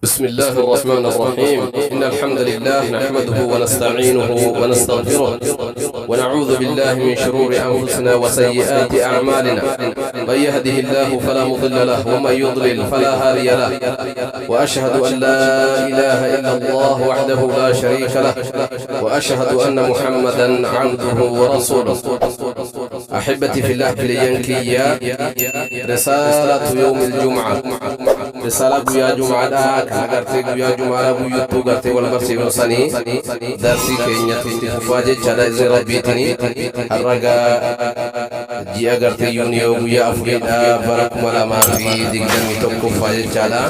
بسم الله الرحمن الرحيم. إن الحمد لله نحمده ونستعينه ونستغفره ونعوذ بالله من شرور أنفسنا وسيئات أعمالنا. من يهده الله فلا مضل له ومن يضلل فلا هادي له، وأشهد أن لا إله إلا الله وحده لا شريك له، وأشهد أن محمدا عبده ورسوله. أحبتي في الله كليانكية، رسالة يوم الجمعة، رسالة يا جمعة كنغرتي يا جمعة بيوتو غرتي والبرسي وسني درسي كينيا تفاجئ جدا إذن ربيتني الرجاء جي غرتي يونيو يا أفريقيا برك ملا ما في دقيقة متوقف فاجئ جدا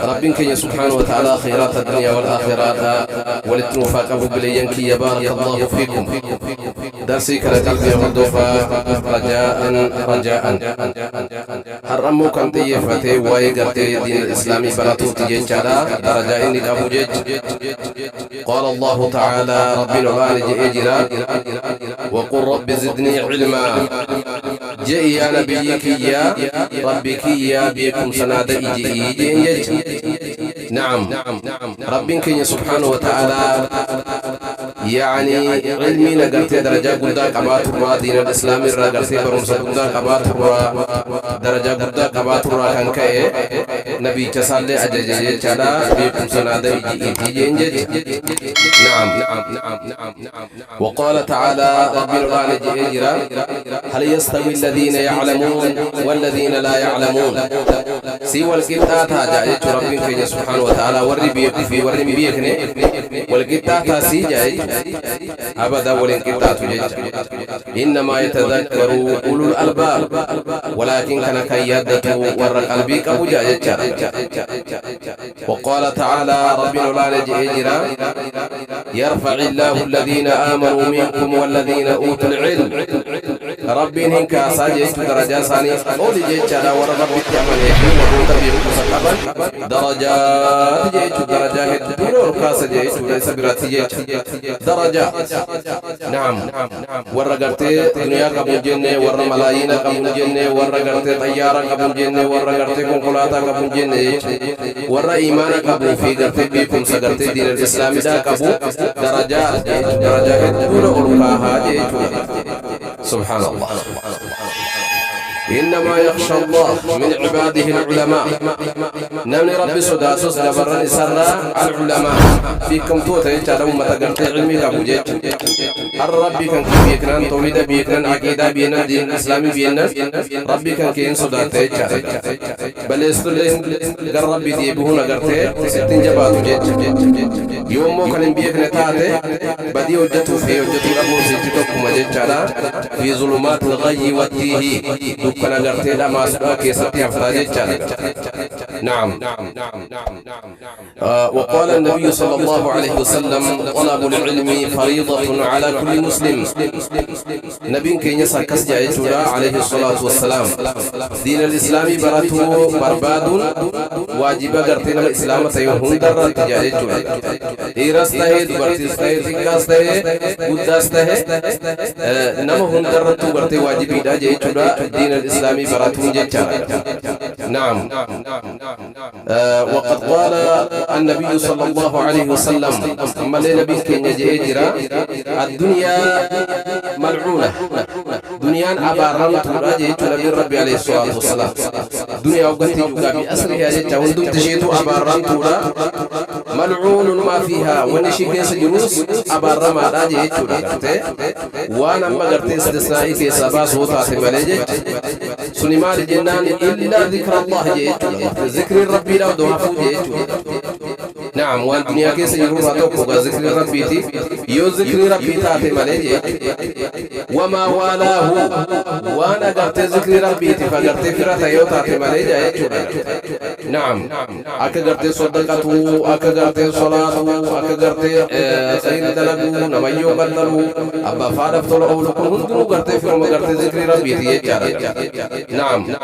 ربنا كي سبحانه وتعالى خيرات الدنيا والآخرة ولتنوفاك أبو بليانكي يبارك الله فيكم. درسي كرتي يا مدوفا رجاء حرمو كنتي يفتي واي غرتي دين الإسلامي براتو تيجي درجة إني أبوجج. قال الله تعالى ربنا والد إجرا وقل رب زدني علما. جئ يا نبيك يا ربك يا بكم سناد إجي. نعم ربك سبحانه وتعالى يعني علمي نقرتي درجة قدا قبات الرا دين الإسلام الرا قرتي برمس قدا قبات الرا درجة قدا قبات الرا كان كأي نبي تصلي أجج جدا بيكم سنادة يجي. نعم وقال تعالى ربنا والد إجرا هل يستوي الذين يعلمون والذين لا يعلمون. سوى الكتاب جاءت ربنا سبحانه وتعالى وري بيك في وري بيكني والكتاب سي أبدا والانقطاع إنما يتذكر أولو الألباب ولكن كان كيادة ورق قلبي أبو جاجة. وقال تعالى ربنا لا نجئ يرفع الله الذين آمنوا منكم والذين أوتوا العلم. ربي هنك ساجت درجة ثانية أولي جيتشا ورغب بالتعمل يحيي وتبيع مسقبا درجات جيتشو درجة هدور كاس جيتشو ليس براتي جيتشو درجة. نعم ورغرتي دنيا قبل جنة ور ملايين قبل جنة ورغرتي طيارة قبل جنة ورغرتي كونكولاتا قبل جنة ور إيمان قبل في غرتي بيكم سغرتي دين الإسلام دا قبل درجات هدور أولوكاها جيتشو. سبحان الله. إنما يخشى الله من عباده العلماء. نمني ربي سداسوس دبرني سرا العلماء فيكم توتا يجعلوا متقنت علمي كابوجيج. الربي كان بيكنان توحيد بيكنان عقيدة بينا دين الإسلامي بينا ربي كان كين سداتا يجعل بل استلين غير ربي ديبهون غرتي ستين جباتو جيج يوم مو كان بيكنا تاتي بدي وجدتو في وجدتو ربو سيجتوكم جيجالا في ظلمات الغي والتيه دكنا غرتي لما سبا كيستي أفتاجي جالا. نعم وقال النبي صلى الله عليه وسلم طلب العلم فريضة على كل مسلم. نبي كي يسا كس جايتولا عليه الصلاة والسلام دين الإسلام براتو برباد واجب غرتي الإسلام تيوهن در جايتولا إيرستهد برتستهد تنكاستهد قداستهد نمهن درتو غرتي واجب إذا جايتولا دين الإسلام براتو جايتولا. نعم وقد قال النبي صلى الله عليه وسلم أما لنبي كي يجيجرا الدنيا ملعونة دنيا عبارة تراجع نبي ربي عليه الصلاة والسلام دنيا وقتي جوجا بأسرها جتا وندم تشيتو عبارة تورا ملعون ما فيها ونشي كيس جروس عبارة ما راجع تورا وانا ما قرتي استثنائي في سبا صوتا تمالجج سنمال جنان إلا ذكر الله جيتو ذكر ربي لو دعفو جيتو. نعم والدنيا كيس يروح توقع ذكر ربي تي يو ذكر ربي تاتي مالجج وما والاه وانا قرت ذكر ربي تي فقرت فرata يو تاتي مالجج. نعم أكا قرت صدقته أكا قرت صلاته أكا قرت خير دلقو نميو قدرو أبا فارف طلعو لكم هندو قرت فرما قرت ذكر ربي تي يجارة. نعم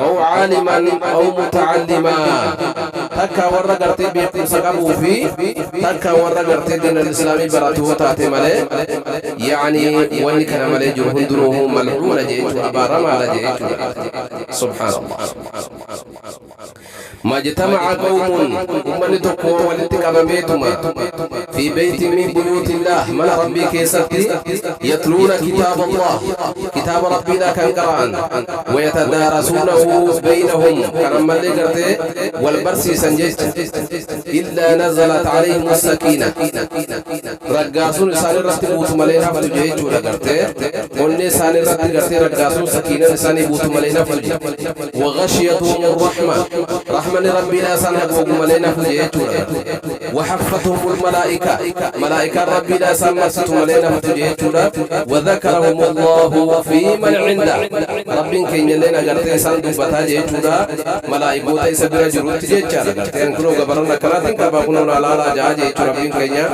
أو عالما أو متعلما تكا ورّا قرتي بيقوم سقابو في تكا ورّا قرتي دين الإسلامي براتو تاتي مالي يعني واني كان مالي جرهن دروه ملعون جيتو أبارا مالا جيتو. سبحان الله. ما اجتمع قوم أمني تقوى والتقامتما في بيت من بيوت الله من ربي كيستي يتلون كتاب الله كتاب ربنا كان قرآن ويتدارسونه بينهم كان ملقرته والبرسي سنجيت إلا نزلت عليهم السكينة رقاسون سان رتبوت ملينا فتجيت ولقرته وني سان رتقرته رقاسون سكينة سان بوت ملينا فتجيت وغشيتهم الرحمة رحمن ربنا سان بوت ملينا فتجيت وحفتهم الملائكة ملائكة ربنا سان مرست ملينا فتجيت وذكرهم الله في من عنده ربين كين لنا قرته سان دوبتا جيت ملائكة تيسبر جروت جيت قرته انكلو غبرنا كلاتين كباكونو لا جا جيت ربين كينيا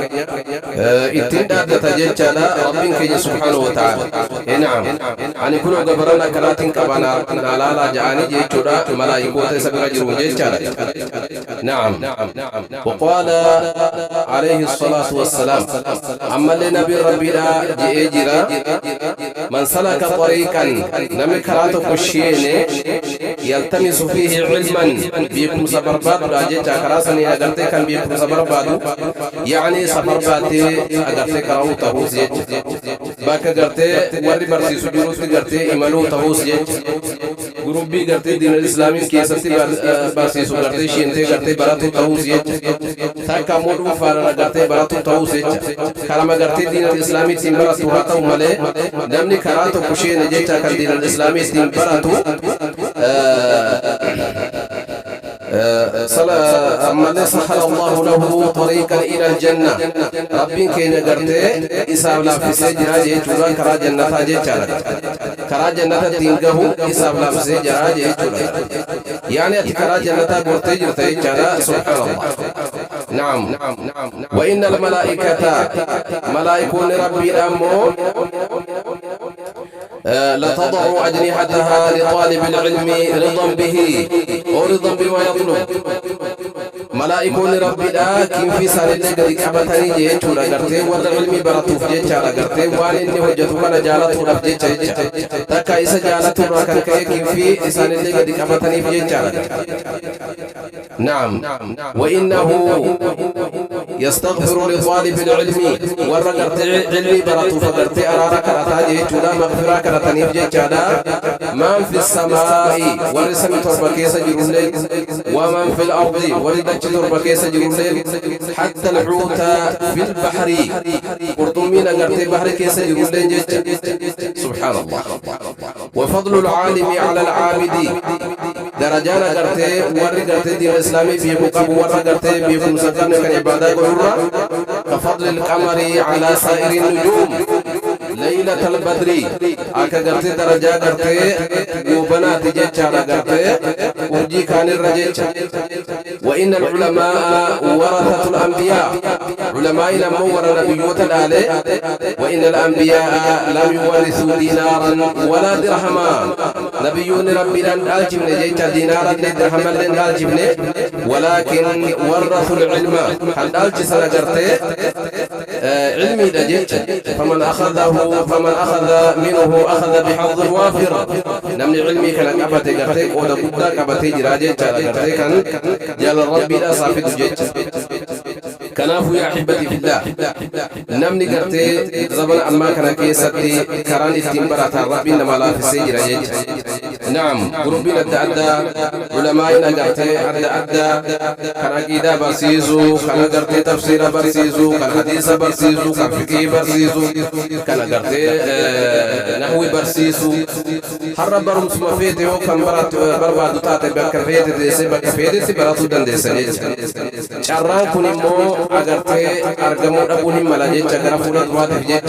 اتندا تجيت ربين كين سبحانه وتعالى نعم أن كلو غبرنا كلاتين كبانا لا جاني جيت ملائكة تيسبر جروت جيت نعم وقال عليه الصلاة والسلام أما لنبي ربنا جيجرا من سلك طريقا نمي كراتو كشيني يلتمس فيه علما بيكم سبرباد راجي كراسني أغرتي كان بيكم سبرباد يعني سبربادي أغرتي كراو تهوس يج باك أغرتي وري برسي سجروس أغرتي إمالو تهوس يج غروبي أغرتي دين الإسلامي كيساتي برسي سجرتي شينتي أغرتي براتو تهوس يج تاكا مودو فارنا أغرتي براتو تهوس يج كلام أغرتي دين الإسلامي تيمبراتو هاتو مالي نمني كراتو كشيني جيتا كان دين الإسلامي تيمبراتو أما سخر الله له طريقا إلى الجنة ربين كين قرته إساب لا في سجرا جيتورا كرا جنة جيتشارك كرا جنة تنقه إساب لا في سجرا جيتورا يعني كرا جنة قرته جرته جيتشارا سبحان الله نعم وإن الملائكة ملائكون ربي الأمو لتضع أجنحتها لطالب العلم رضا به ورضا بما يطلب ملائكون ربي لا كم في سال اللي كابتني جيتشورا قرتي ورد علمي براتوف جيتشارا قرتي واني وجدتك نجالة رب جيتشا تكا إسا جالة راكن كم في سال اللي كابتني جيتشارا نعم وإنه يستغفر لطالب العلم ورقرت علمي براتو فقرت أرارا كراتا جيتشودا مغفرا كراتني جيتشادا من في السماء ورسم تربكيس جرولي ومن في الأرض وردك تربكيس جرولي حتى الحوت في البحر قرطمين قرت بحر كيس جرولي جيتشا سبحان الله وفضل العالم على العابد درجانا قرت ورقرت دين الإسلامي في مقام ورقرت في مسكن كعبادة كفضل القمر على سائر النجوم ليلة البدر أكا قرتي درجة قرتي وبنات جيتشارا قرتي ورجي كان الرجيتش وإن العلماء ورثة الأنبياء علماء لم ور نبيوت الآلة وإن الأنبياء لم يورثوا دينارا ولا درهما نبيون ربنا الجبن جيتشا دينارا درهما لن الجبن ولكن ورثوا العلم هل الجسنا قرتي علمي لجيتشا فمن أخذ منه أخذ بحظ وافر نمني علمي كان قبتي قرتي ودا قبتا قبتي جراجي قرتي كان جل ربي لا صافد جيت كنافو يا أحبتي في الله نمني قرتي زبن أما كان كيستي كران استنبرات ربي نما لا في سجرا جيت نعم قربنا أدى علماء قرتي أدى كان قيدا برسيزو كان قرتي تفسير برسيزو كان حديث برسيزو كان فقه برسيزو كان قرتي نحوي برسيزو حرب برم سما فيتي هو كان بربادو تاتي بكر فيتي ديسي بكر فيتي براتو دن ديسي شران كوني مو أغرتي أرغمو أبوني ملاجي چكرا فورا دواتي جيت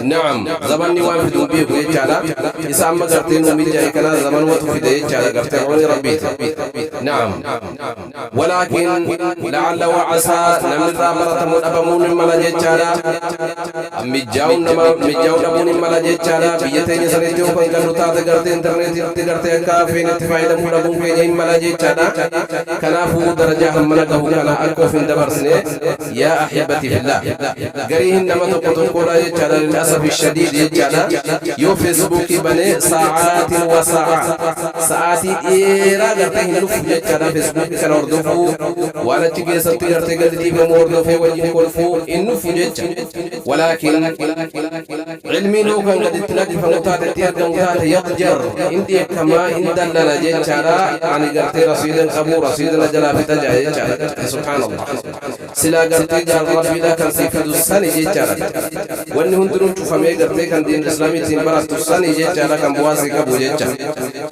نعم زمان نوان في دون بيه جيت چالا إسا أما غرتي نومي جاي كنا زمان وطو في دي چالا غرتي عوني ربيت نعم ولكن لعل وعسى نمن رامرة من أبمون ملاجي چالا مجاون أبوني ملاجي چالا بيتين سنجو فنگل رتاد غرتي انترنت غرتي كافين اتفايدا فورا بون في جين ملاجي چالا كنا فو درجة همنا قهو كنا أركو فين دبرسني يا أحبتي في الله قريهن نما تقول للأسف الشديد يجعل يو فيسبوك بني ساعات ساعاتي إيرا قرته نفوجة كنا فيسبوك كنا أردفو وأنا تيجي ستي قرته قلتي بموردفو وجه كلفو إنه فوجة ولكن علمي لو كان قد تنادي فمتات تيار يقجر إنتي كما إن دلنا جيتشارا عن قرته رصيدا أبو رصيدا جلا في تجاهي سبحان الله سلا قرته جال ربي لا كان سيفيد السني جيتشارا وأن هندرون شوفامي قرته كان دين الإسلامي تنبرت السني جيتشارا كان بواسي كابو جيتشارا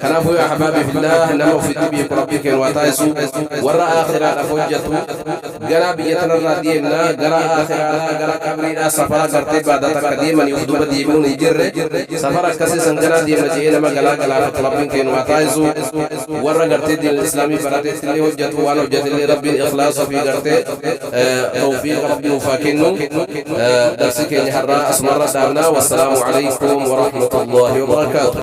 كان أبو يا حبابي في الله نمو في الدبي ربك واتايسو ورا آخر على فوجته قرا بيتنا الرادينا قرا آخر على قرا كبرنا سفر قرته بعد تقديما يخدم ديمون يجر سفر كسي سنجرا ديما جينا ما قلا قلا ربك واتايسو ورا قرته دين الإسلامي براتي اللي وجته وانا وجت اللي رب الإخلاص في قرته توفيق ربي وفاكنه درسك يحرى أسمر دارنا والسلام عليكم ورحمة الله وبركاته.